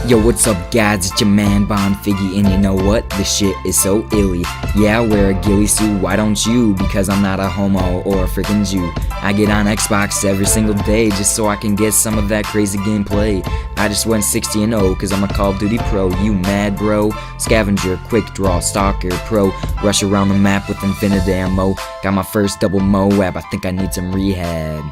Yo, what's up guys, it's your man Bon Figgy, and you know what? This shit is so illy. Yeah, I wear a ghillie suit, why don't you? Because I'm not a homo or a freaking Jew. I get on Xbox every single day just so I can get some of that crazy gameplay. I just went 60-0 cause I'm a Call of Duty pro. You mad bro? Scavenger, quick draw, stalker, pro. Rush around the map with infinite ammo. Got my first double Moab, I think I need some rehab.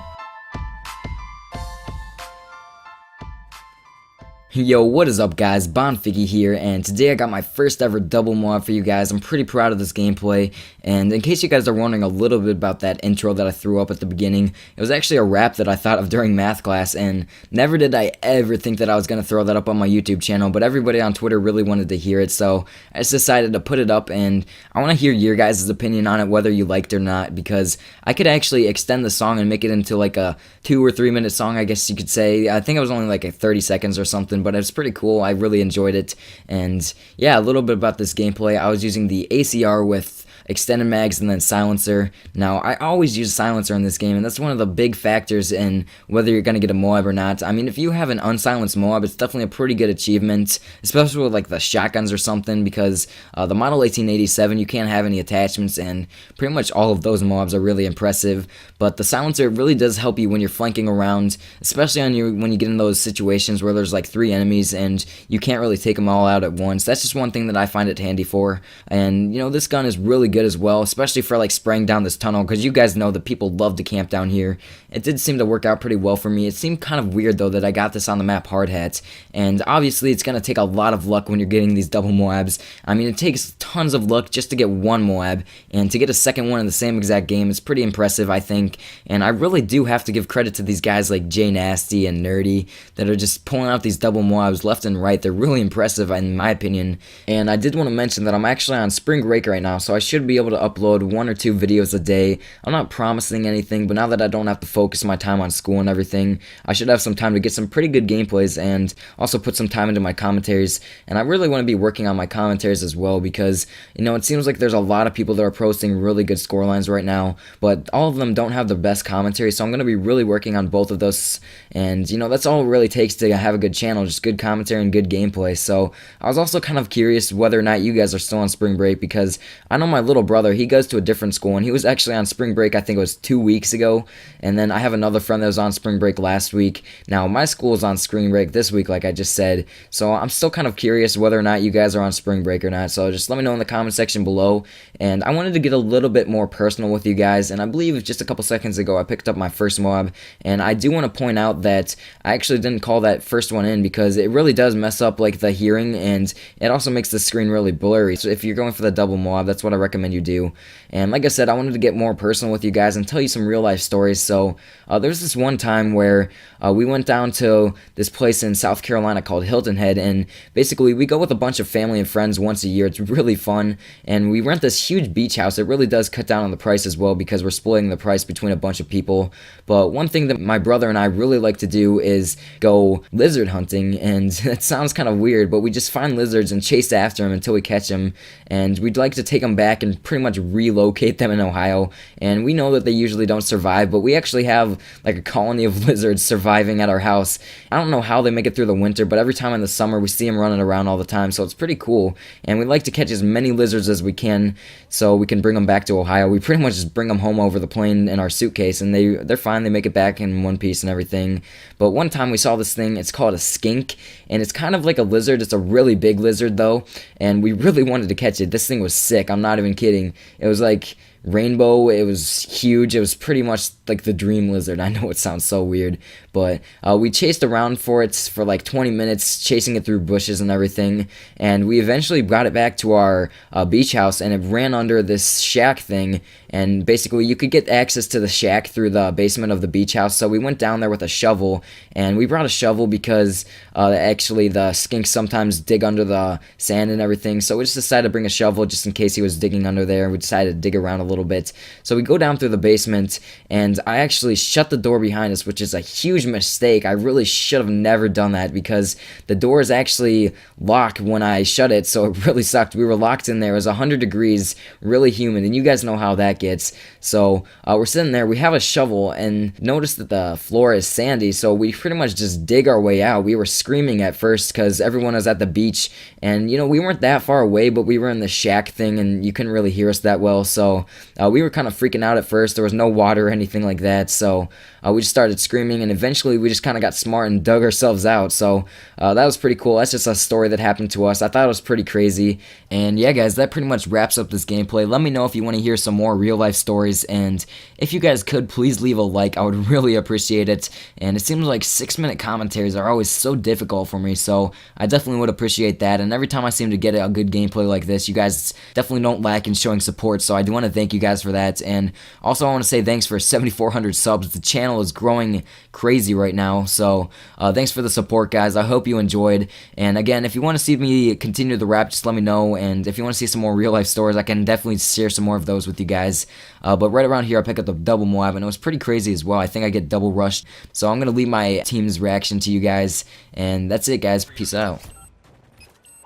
Yo, what is up guys, Bon Figgy here, and today I got my first ever double Moab for you guys. I'm pretty proud of this gameplay, and in case you guys are wondering a little bit about that intro that I threw up at the beginning, it was actually a rap that I thought of during math class, and never did I ever think that I was going to throw that up on my YouTube channel, but everybody on Twitter really wanted to hear it, so I just decided to put it up, and I want to hear your guys' opinion on it, whether you liked it or not, because I could actually extend the song and make it into like a 2 or 3 minute song, I guess you could say. I think it was only like 30 seconds or something, but it's pretty cool. I really enjoyed it. And yeah, a little bit about this gameplay. I was using the ACR with extended mags and then silencer. Now, I always use silencer in this game, and that's one of the big factors in whether you're going to get a Moab or not. I mean, if you have an unsilenced Moab, it's definitely a pretty good achievement, especially with like the shotguns or something, because the Model 1887, you can't have any attachments, and pretty much all of those Moabs are really impressive. But the silencer really does help you when you're flanking around, especially when you get in those situations where there's like 3 enemies and you can't really take them all out at once. That's just one thing that I find it handy for. And you know, this gun is really good as well, especially for like spraying down this tunnel, because you guys know that people love to camp down here. It did seem to work out pretty well for me. It seemed kind of weird though that I got this on the map Hard Hats, and obviously it's going to take a lot of luck when you're getting these double Moabs. I mean, it takes tons of luck just to get one Moab, and to get a second one in the same exact game is pretty impressive, I think. And I really do have to give credit to these guys like J Nasty and Nerdy that are just pulling out these double Moabs left and right. They're really impressive in my opinion. And I did want to mention that I'm actually on spring break right now, so I should be able to upload 1 or 2 videos a day. I'm not promising anything, but now that I don't have to focus my time on school and everything, I should have some time to get some pretty good gameplays and also put some time into my commentaries. And I really want to be working on my commentaries as well, because you know, it seems like there's a lot of people that are posting really good scorelines right now, but all of them don't have the best commentary, so I'm going to be really working on both of those. And you know, that's all it really takes to have a good channel, just good commentary and good gameplay. So I was also kind of curious whether or not you guys are still on spring break, because I know my little brother, he goes to a different school, and he was actually on spring break, I think it was 2 weeks ago, and then I have another friend that was on spring break last week. Now my school is on spring break this week, like I just said, so I'm still kind of curious whether or not you guys are on spring break or not, so just let me know in the comment section below. And I wanted to get a little bit more personal with you guys, and I believe just a couple seconds ago I picked up my first Moab, and I do want to point out that I actually didn't call that first one in, because it really does mess up like the hearing, and it also makes the screen really blurry. So if you're going for the double Moab, that's what I recommend you do. And like I said, I wanted to get more personal with you guys and tell you some real life stories. So there's this one time where we went down to this place in South Carolina called Hilton Head, and basically we go with a bunch of family and friends once a year. It's really fun, and we rent this huge beach house. It really does cut down on the price as well, because we're splitting the price between a bunch of people. But one thing that my brother and I really like to do is go lizard hunting, and it sounds kind of weird, but we just find lizards and chase after them until we catch them, and we'd like to take them back and pretty much relocate them in Ohio. And we know that they usually don't survive, but we actually have like a colony of lizards surviving at our house. I don't know how they make it through the winter, but every time in the summer we see them running around all the time, so it's pretty cool. And we like to catch as many lizards as we can so we can bring them back to Ohio. We pretty much just bring them home over the plane in our suitcase, and they're fine. They make it back in one piece and everything. But one time we saw this thing, it's called a skink, and it's kind of like a lizard. It's a really big lizard though, and we really wanted to catch it. This thing was sick, I'm not even kidding. It was like rainbow, it was huge, it was pretty much like the dream lizard. I know it sounds so weird, but we chased around for it for like 20 minutes, chasing it through bushes and everything, and we eventually got it back to our beach house, and it ran under this shack thing, and basically you could get access to the shack through the basement of the beach house. So we went down there with a shovel, and we brought a shovel because actually the skinks sometimes dig under the sand and everything, so we just decided to bring a shovel just in case he was digging under there. We decided to dig around a little little bit. So we go down through the basement, and I actually shut the door behind us, which is a huge mistake. I really should have never done that because the door is actually locked when I shut it, so it really sucked. We were locked in there. It was 100 degrees, really humid, and you guys know how that gets. So we're sitting there. We have a shovel, and notice that the floor is sandy, so we pretty much just dig our way out. We were screaming at first because everyone was at the beach, and you know, we weren't that far away, but we were in the shack thing, and you couldn't really hear us that well, so we were kind of freaking out at first. There was no water or anything like that, so we just started screaming, and eventually we just kind of got smart and dug ourselves out. So that was pretty cool. That's just a story that happened to us. I thought it was pretty crazy. And yeah, guys, that pretty much wraps up this gameplay. Let me know if you want to hear some more real life stories, and if you guys could, please leave a like. I would really appreciate it. And it seems like 6-minute commentaries are always so difficult for me, so I definitely would appreciate that. And every time I seem to get a good gameplay like this, you guys definitely don't lack in showing support, so I do want to thank you guys for that. And also I want to say thanks for 7,400 subs. The channel is growing crazy right now, so thanks for the support, guys. I hope you enjoyed. And again, if you want to see me continue the rap, just let me know. And if you want to see some more real life stories, I can definitely share some more of those with you guys. But right around here I pick up the double Moab, and it was pretty crazy as well. I think I get double rushed, so I'm gonna leave my team's reaction to you guys. And that's it, guys. Peace out.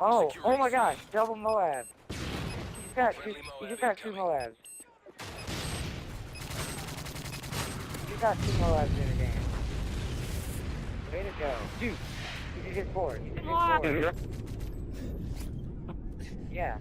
Oh my gosh, double Moab. You got two Moabs. You got two Moabs in the game. Way to go. Dude, you can get bored. You can get bored. Yeah.